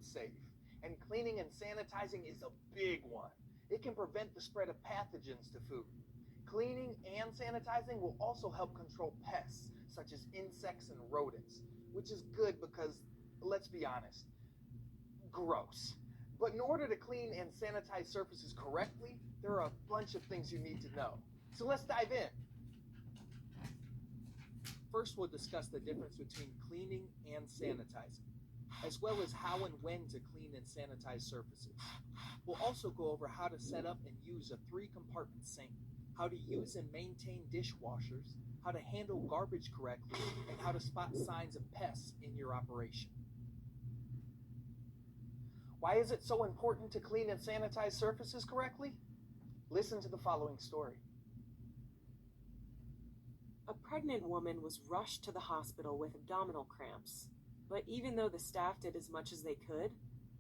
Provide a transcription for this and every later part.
ServSafe, and cleaning and sanitizing is a big one. It can prevent the spread of pathogens to food. Cleaning and sanitizing will also help control pests, such as insects and rodents, which is good because, let's be honest, gross. But in order to clean and sanitize surfaces correctly, there are a bunch of things you need to know. So let's dive in. First, we'll discuss the difference between cleaning and sanitizing, as well as how and when to clean and sanitize surfaces. We'll also go over how to set up and use a 3-compartment sink, how to use and maintain dishwashers, how to handle garbage correctly, and how to spot signs of pests in your operation. Why is it so important to clean and sanitize surfaces correctly? Listen to the following story. A pregnant woman was rushed to the hospital with abdominal cramps, but even though the staff did as much as they could,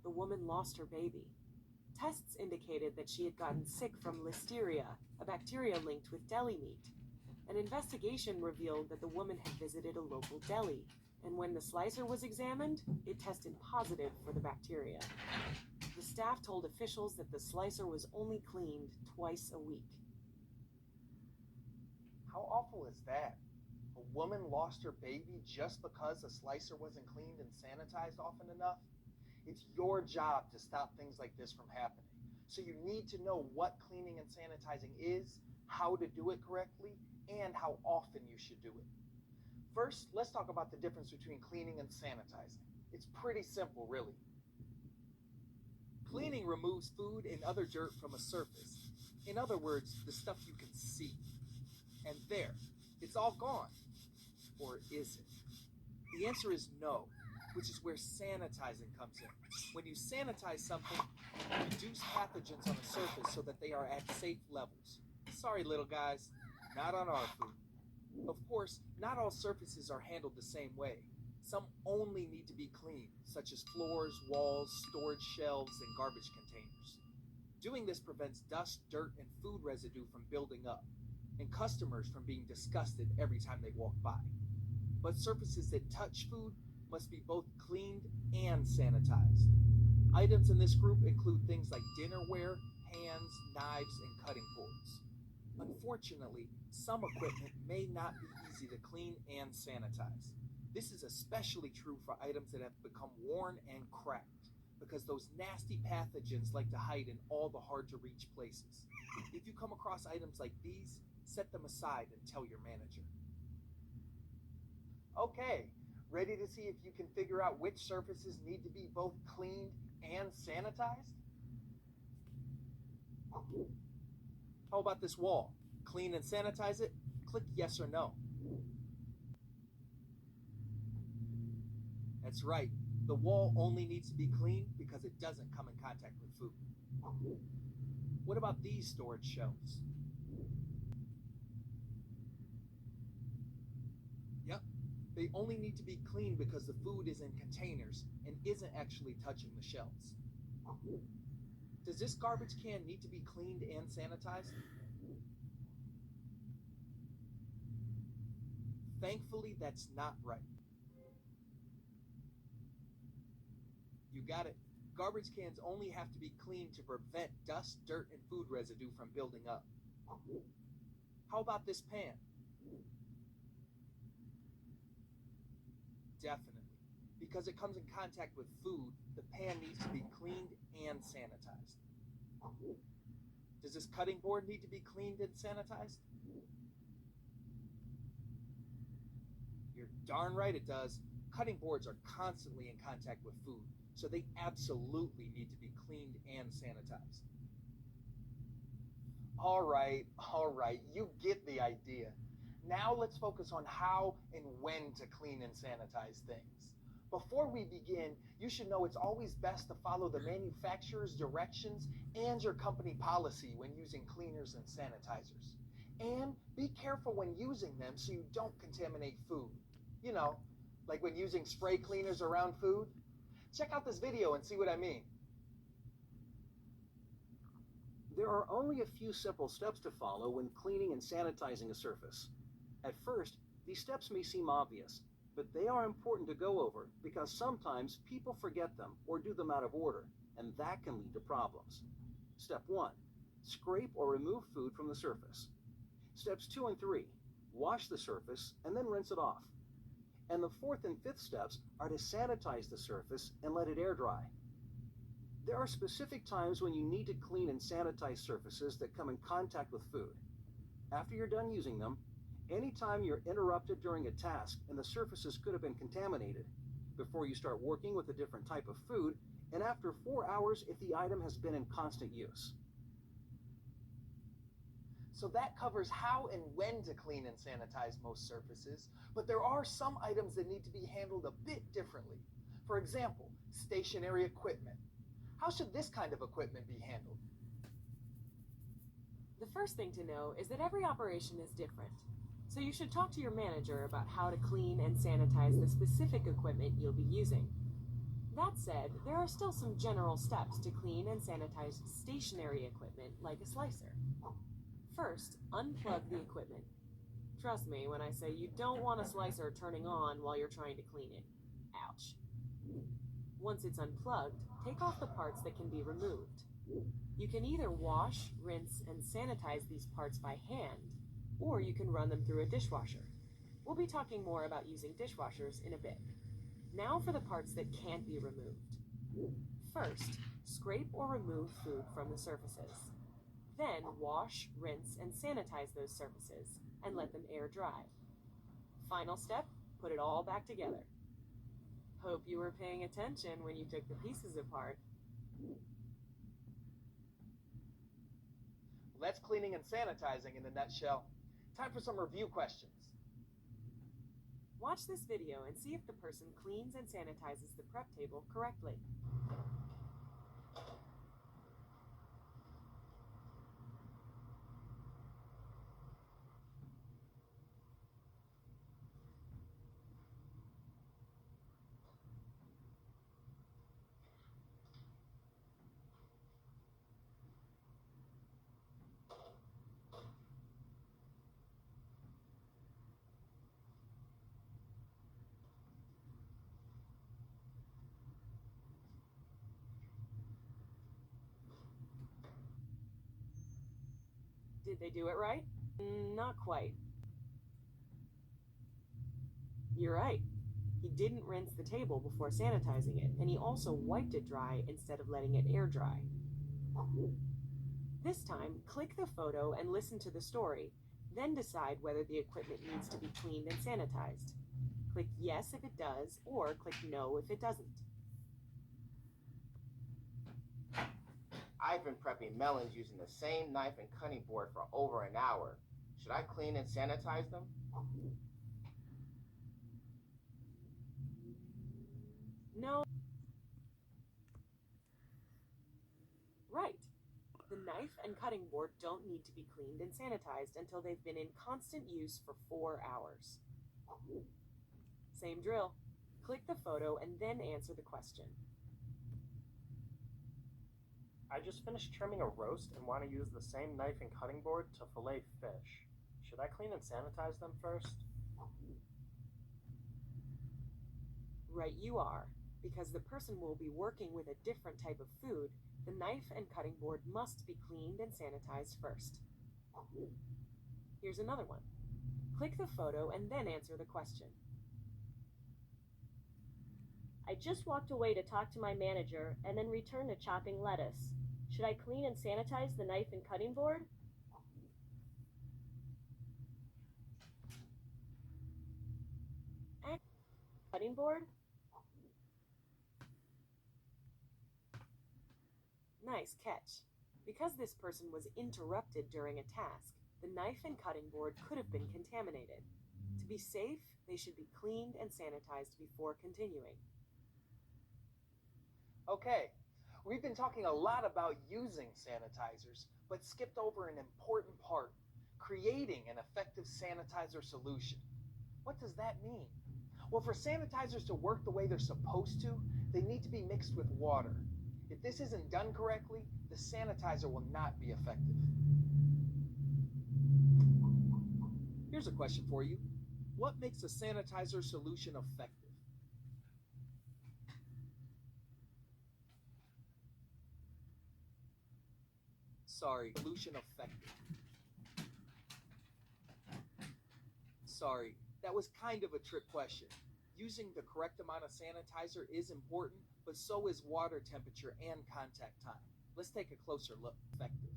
the woman lost her baby. Tests indicated that she had gotten sick from listeria, a bacteria linked with deli meat. An investigation revealed that the woman had visited a local deli, and when the slicer was examined, it tested positive for the bacteria. The staff told officials that the slicer was only cleaned twice a week. How awful is that? A woman lost her baby just because a slicer wasn't cleaned and sanitized often enough? It's your job to stop things like this from happening. So you need to know what cleaning and sanitizing is, how to do it correctly, and how often you should do it. First, let's talk about the difference between cleaning and sanitizing. It's pretty simple, really. Cleaning removes food and other dirt from a surface. In other words, the stuff you can see. And there, it's all gone. Or is it? The answer is no, which is where sanitizing comes in. When you sanitize something, you reduce pathogens on a surface so that they are at safe levels. Sorry, little guys, not on our food. Of course, not all surfaces are handled the same way. Some only need to be cleaned, such as floors, walls, storage shelves, and garbage containers. Doing this prevents dust, dirt, and food residue from building up, and customers from being disgusted every time they walk by. But surfaces that touch food must be both cleaned and sanitized. Items in this group include things like dinnerware, pans, knives, and cutting boards. Unfortunately, some equipment may not be easy to clean and sanitize. This is especially true for items that have become worn and cracked, because those nasty pathogens like to hide in all the hard-to-reach places. If you come across items like these, set them aside and tell your manager. Okay, ready to see if you can figure out which surfaces need to be both cleaned and sanitized? How about this wall? Clean and sanitize it? Click yes or no. That's right. The wall only needs to be cleaned because it doesn't come in contact with food. What about these storage shelves? Yep, they only need to be cleaned because the food is in containers and isn't actually touching the shelves. Does this garbage can need to be cleaned and sanitized? Thankfully, that's not right. You got it. Garbage cans only have to be cleaned to prevent dust, dirt, and food residue from building up. How about this pan? Definitely. Because it comes in contact with food, the pan needs to be cleaned and sanitized. Does this cutting board need to be cleaned and sanitized? You're darn right it does. Cutting boards are constantly in contact with food, so they absolutely need to be cleaned and sanitized. All right, you get the idea. Now let's focus on how and when to clean and sanitize things. Before we begin, you should know it's always best to follow the manufacturer's directions and your company policy when using cleaners and sanitizers. And be careful when using them so you don't contaminate food. You know, like when using spray cleaners around food. Check out this video and see what I mean. There are only a few simple steps to follow when cleaning and sanitizing a surface. At first, these steps may seem obvious, But they are important to go over because sometimes people forget them or do them out of order, and that can lead to problems. Step 1. Scrape or remove food from the surface. Steps 2 and 3. Wash the surface and then rinse it off. And the 4th and 5th steps are to sanitize the surface and let it air dry. There are specific times when you need to clean and sanitize surfaces that come in contact with food. After you're done using them, anytime you're interrupted during a task and the surfaces could have been contaminated, before you start working with a different type of food, and after 4 hours if the item has been in constant use. So that covers how and when to clean and sanitize most surfaces, but there are some items that need to be handled a bit differently. For example, stationary equipment. How should this kind of equipment be handled? The first thing to know is that every operation is different, so you should talk to your manager about how to clean and sanitize the specific equipment you'll be using. That said, there are still some general steps to clean and sanitize stationary equipment like a slicer. First, unplug the equipment. Trust me when I say you don't want a slicer turning on while you're trying to clean it. Ouch. Once it's unplugged, take off the parts that can be removed. You can either wash, rinse, and sanitize these parts by hand, or you can run them through a dishwasher. We'll be talking more about using dishwashers in a bit. Now for the parts that can't be removed. First, scrape or remove food from the surfaces. Then wash, rinse, and sanitize those surfaces and let them air dry. Final step, put it all back together. Hope you were paying attention when you took the pieces apart. That's cleaning and sanitizing in a nutshell. Time for some review questions. Watch this video and see if the person cleans and sanitizes the prep table correctly. Did they do it right? Not quite. You're right. He didn't rinse the table before sanitizing it, and he also wiped it dry instead of letting it air dry. This time, click the photo and listen to the story, then decide whether the equipment needs to be cleaned and sanitized. Click yes if it does, or click no if it doesn't. I've been prepping melons using the same knife and cutting board for over an hour. Should I clean and sanitize them? No. Right. The knife and cutting board don't need to be cleaned and sanitized until they've been in constant use for 4 hours. Same drill. Click the photo and then answer the question. I just finished trimming a roast and want to use the same knife and cutting board to fillet fish. Should I clean and sanitize them first? Right you are. Because the person will be working with a different type of food, the knife and cutting board must be cleaned and sanitized first. Here's another one. Click the photo and then answer the question. I just walked away to talk to my manager and then returned to chopping lettuce. Should I clean and sanitize the knife and cutting board? Cutting board? Nice catch. Because this person was interrupted during a task, the knife and cutting board could have been contaminated. To be safe, they should be cleaned and sanitized before continuing. Okay, we've been talking a lot about using sanitizers, but skipped over an important part, creating an effective sanitizer solution. What does that mean? Well, for sanitizers to work the way they're supposed to, they need to be mixed with water. If this isn't done correctly, the sanitizer will not be effective. Here's a question for you. What makes a sanitizer solution effective? Solution effective. Sorry, that was kind of a trick question. Using the correct amount of sanitizer is important, but so is water temperature and contact time. Let's take a closer look. Effective.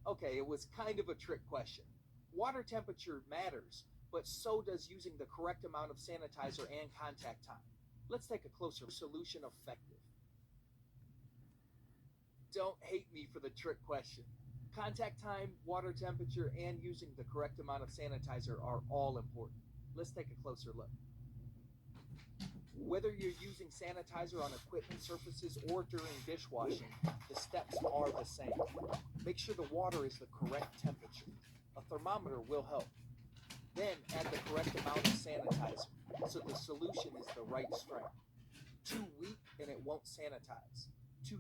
Okay, it was kind of a trick question. Water temperature matters, but so does using the correct amount of sanitizer and contact time. Let's take a closer solution effective. Don't hate me for the trick question. Contact time, water temperature, and using the correct amount of sanitizer are all important. Let's take a closer look. Whether you're using sanitizer on equipment surfaces or during dishwashing, the steps are the same. Make sure the water is the correct temperature. A thermometer will help. Then add the correct amount of sanitizer so the solution is the right strength. Too weak and it won't sanitize. Too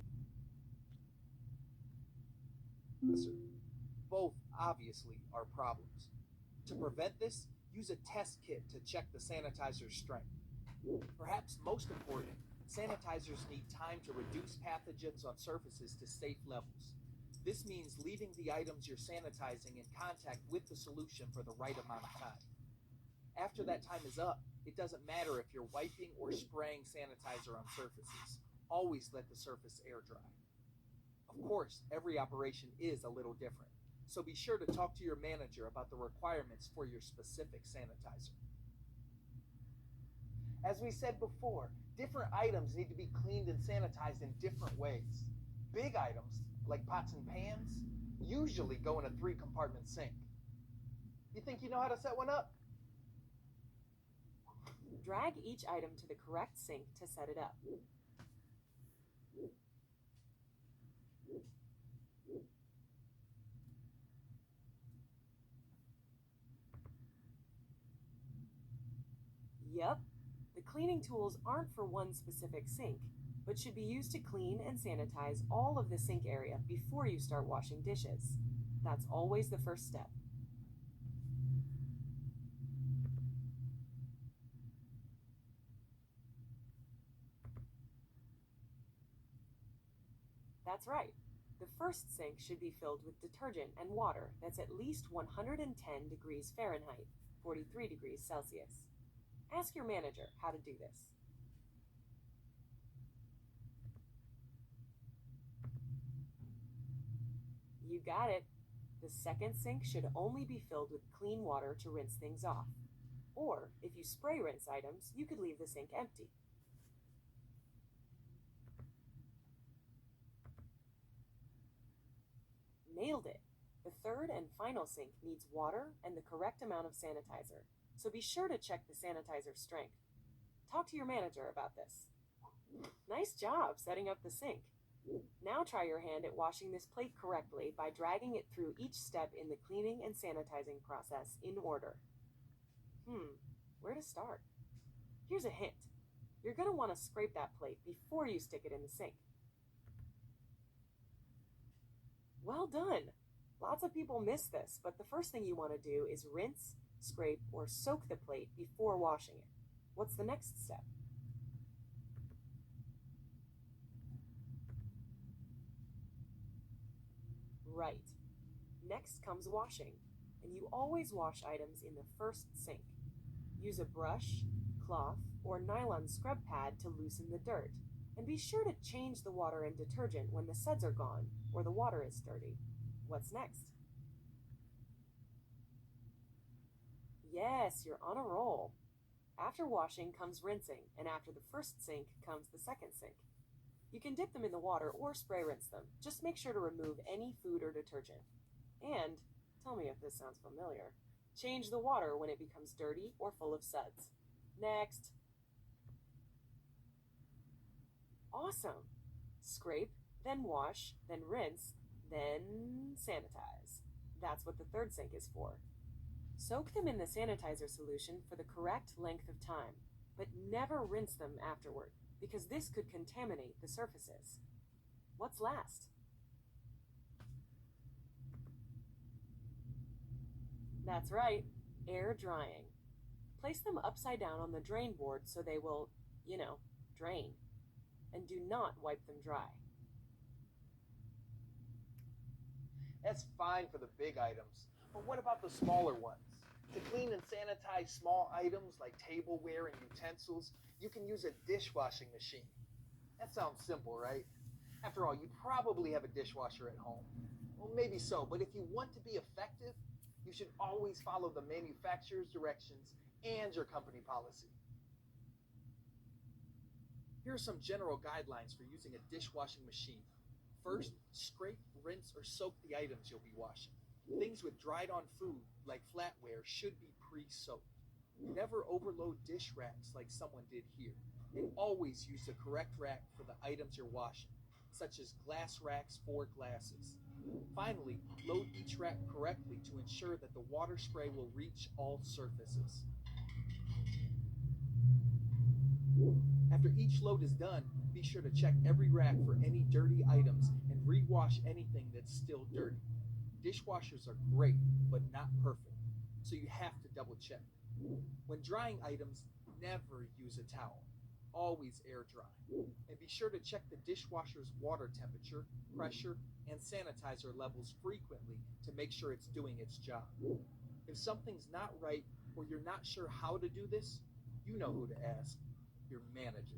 both obviously are problems. To prevent this, use a test kit to check the sanitizer's strength. Perhaps most important, sanitizers need time to reduce pathogens on surfaces to safe levels. This means leaving the items you're sanitizing in contact with the solution for the right amount of time. After that time is up, it doesn't matter if you're wiping or spraying sanitizer on surfaces. Always let the surface air dry. Of course, every operation is a little different, so be sure to talk to your manager about the requirements for your specific sanitizer. As we said before, different items need to be cleaned and sanitized in different ways. Big items, like pots and pans, usually go in a 3-compartment sink. You think you know how to set one up? Drag each item to the correct sink to set it up. Yep, the cleaning tools aren't for one specific sink, but should be used to clean and sanitize all of the sink area before you start washing dishes. That's always the first step. That's right. The first sink should be filled with detergent and water that's at least 110 degrees Fahrenheit, 43 degrees Celsius. Ask your manager how to do this. You got it. The second sink should only be filled with clean water to rinse things off. Or, if you spray rinse items, you could leave the sink empty. Nailed it! The third and final sink needs water and the correct amount of sanitizer, so be sure to check the sanitizer's strength. Talk to your manager about this. Nice job setting up the sink. Now try your hand at washing this plate correctly by dragging it through each step in the cleaning and sanitizing process in order. Where to start? Here's a hint. You're going to want to scrape that plate before you stick it in the sink. Well done! Lots of people miss this, but the first thing you want to do is rinse, scrape, or soak the plate before washing it. What's the next step? Right. Next comes washing, and you always wash items in the first sink. Use a brush, cloth, or nylon scrub pad to loosen the dirt, and be sure to change the water and detergent when the suds are gone or the water is dirty. What's next? Yes, you're on a roll. After washing comes rinsing, and after the first sink comes the second sink. You can dip them in the water or spray rinse them. Just make sure to remove any food or detergent. And, tell me if this sounds familiar, change the water when it becomes dirty or full of suds. Next. Awesome! Scrape, then wash, then rinse, then sanitize. That's what the third sink is for. Soak them in the sanitizer solution for the correct length of time, but never rinse them afterward, because this could contaminate the surfaces. What's last? That's right. Air drying. Place them upside down on the drain board so they will, drain. And do not wipe them dry. That's fine for the big items, but what about the smaller ones? To clean and sanitize small items like tableware and utensils, you can use a dishwashing machine. That sounds simple, right? After all, you probably have a dishwasher at home. Well, maybe so, but if you want to be effective, you should always follow the manufacturer's directions and your company policy. Here are some general guidelines for using a dishwashing machine. First, scrape, rinse, or soak the items you'll be washing. Things with dried-on food, like flatware, should be pre-soaked. Never overload dish racks like someone did here. And always use the correct rack for the items you're washing, such as glass racks for glasses. Finally, load each rack correctly to ensure that the water spray will reach all surfaces. After each load is done, be sure to check every rack for any dirty items and rewash anything that's still dirty. Dishwashers are great, but not perfect, so you have to double check. When drying items, never use a towel. Always air dry. And be sure to check the dishwasher's water temperature, pressure, and sanitizer levels frequently to make sure it's doing its job. If something's not right or you're not sure how to do this, you know who to ask. Your manager.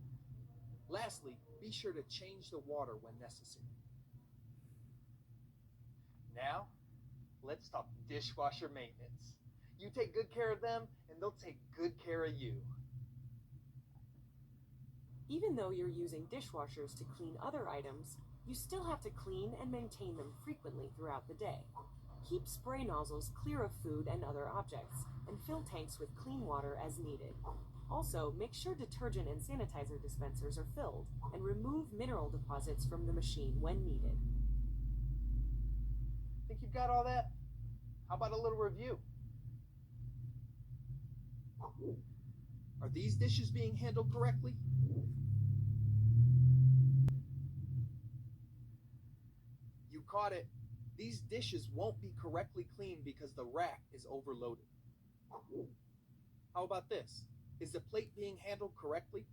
Lastly, be sure to change the water when necessary. Now, let's talk dishwasher maintenance. You take good care of them, and they'll take good care of you. Even though you're using dishwashers to clean other items, you still have to clean and maintain them frequently throughout the day. Keep spray nozzles clear of food and other objects, and fill tanks with clean water as needed. Also, make sure detergent and sanitizer dispensers are filled, and remove mineral deposits from the machine when needed. Think you've got all that? How about a little review? Are these dishes being handled correctly? You caught it. These dishes won't be correctly cleaned because the rack is overloaded. How about this? Is the plate being handled correctly?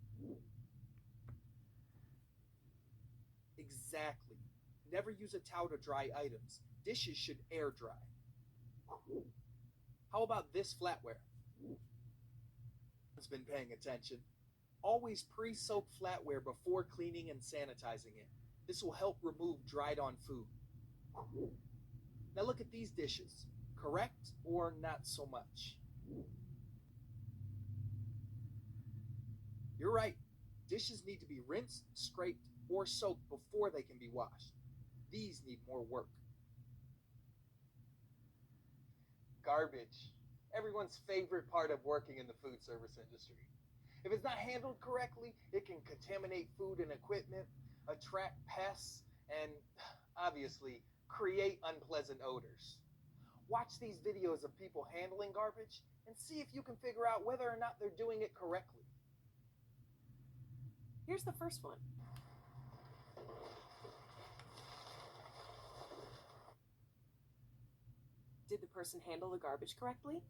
Exactly. Never use a towel to dry items. Dishes should air dry. How about this flatware? It's been paying attention. Always pre-soak flatware before cleaning and sanitizing it. This will help remove dried on food. Now look at these dishes. Correct or not so much? You're right. Dishes need to be rinsed, scraped, or soaked before they can be washed. These need more work. Garbage. Everyone's favorite part of working in the food service industry. If it's not handled correctly, it can contaminate food and equipment, attract pests, and obviously create unpleasant odors. Watch these videos of people handling garbage and see if you can figure out whether or not they're doing it correctly. Here's the first one. Did the person handle the garbage correctly?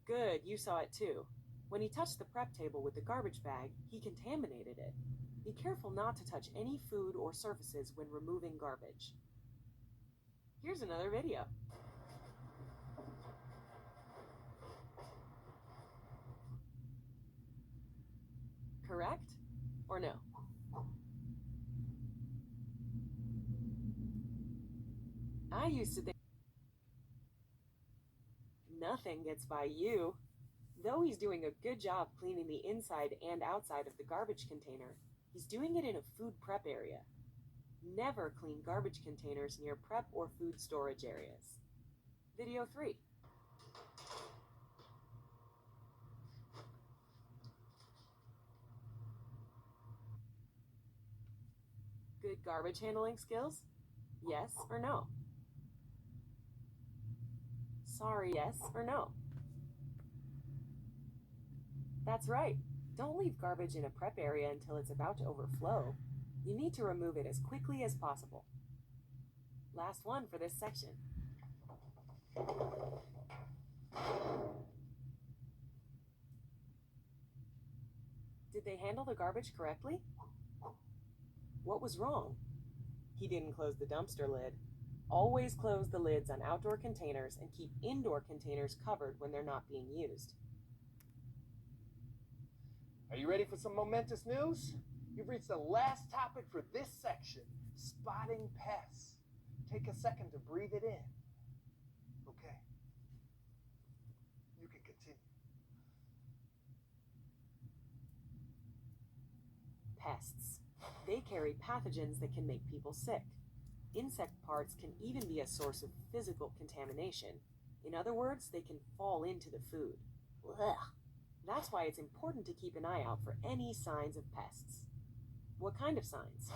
Good, you saw it too. When he touched the prep table with the garbage bag, he contaminated it. Be careful not to touch any food or surfaces when removing garbage. Here's another video. Correct or no? I used to think nothing gets by you. Though he's doing a good job cleaning the inside and outside of the garbage container, he's doing it in a food prep area. Never clean garbage containers near prep or food storage areas. Video 3. Good garbage handling skills? Yes or no? Sorry, yes or no? That's right. Don't leave garbage in a prep area until it's about to overflow. You need to remove it as quickly as possible. Last one for this section. Did they handle the garbage correctly? What was wrong? He didn't close the dumpster lid. Always close the lids on outdoor containers and keep indoor containers covered when they're not being used. Are you ready for some momentous news? You've reached the last topic for this section, spotting pests. Take a second to breathe it in. Okay. You can continue. Pests. They carry pathogens that can make people sick. Insect parts can even be a source of physical contamination. In other words, they can fall into the food. Ugh. That's why it's important to keep an eye out for any signs of pests. What kind of signs?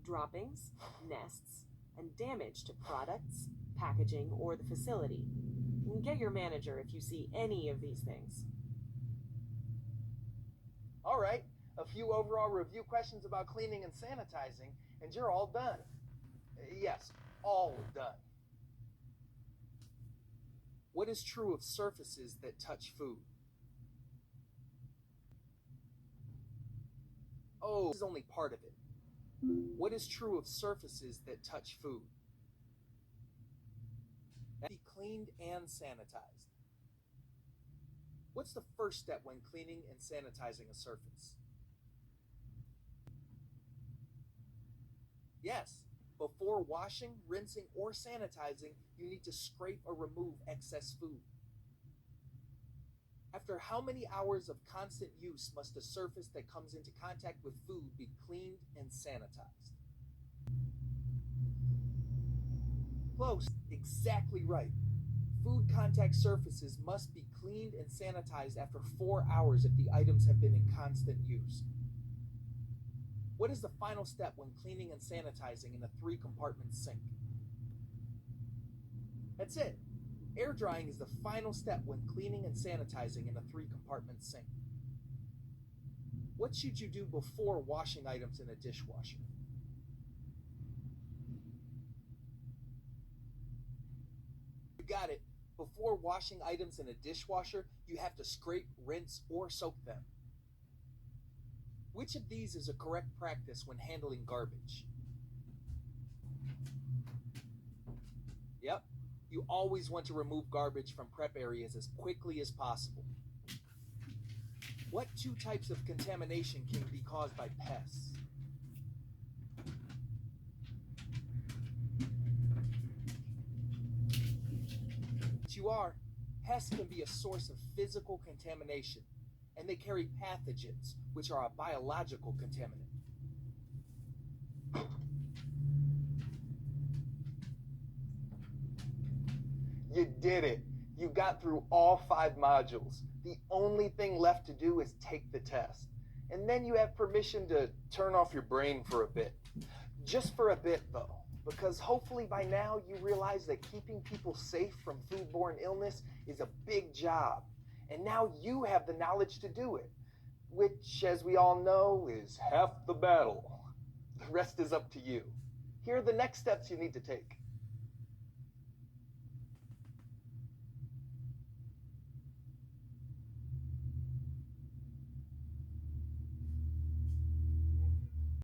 Droppings, nests, and damage to products, packaging, or the facility. Get your manager if you see any of these things. All right, a few overall review questions about cleaning and sanitizing, and you're all done. Yes, all done. What is true of surfaces that touch food? Oh, this is only part of it. What is true of surfaces that touch food? That be cleaned and sanitized. What's the first step when cleaning and sanitizing a surface? Yes, before washing, rinsing, or sanitizing, you need to scrape or remove excess food. After how many hours of constant use must a surface that comes into contact with food be cleaned and sanitized? Close, exactly right. Food contact surfaces must be cleaned and sanitized after 4 hours if the items have been in constant use. What is the final step when cleaning and sanitizing in a 3-compartment sink? That's it. Air drying is the final step when cleaning and sanitizing in a 3-compartment sink. What should you do before washing items in a dishwasher? You got it. Before washing items in a dishwasher, you have to scrape, rinse, or soak them. Which of these is a correct practice when handling garbage? Yep. You always want to remove garbage from prep areas as quickly as possible. What 2 types of contamination can be caused by pests? You are. Pests can be a source of physical contamination, and they carry pathogens, which are a biological contaminant. You did it. You got through all 5 modules. The only thing left to do is take the test. And then you have permission to turn off your brain for a bit. Just for a bit, though, because hopefully by now you realize that keeping people safe from foodborne illness is a big job. And now you have the knowledge to do it, which, as we all know, is half the battle. The rest is up to you. Here are the next steps you need to take.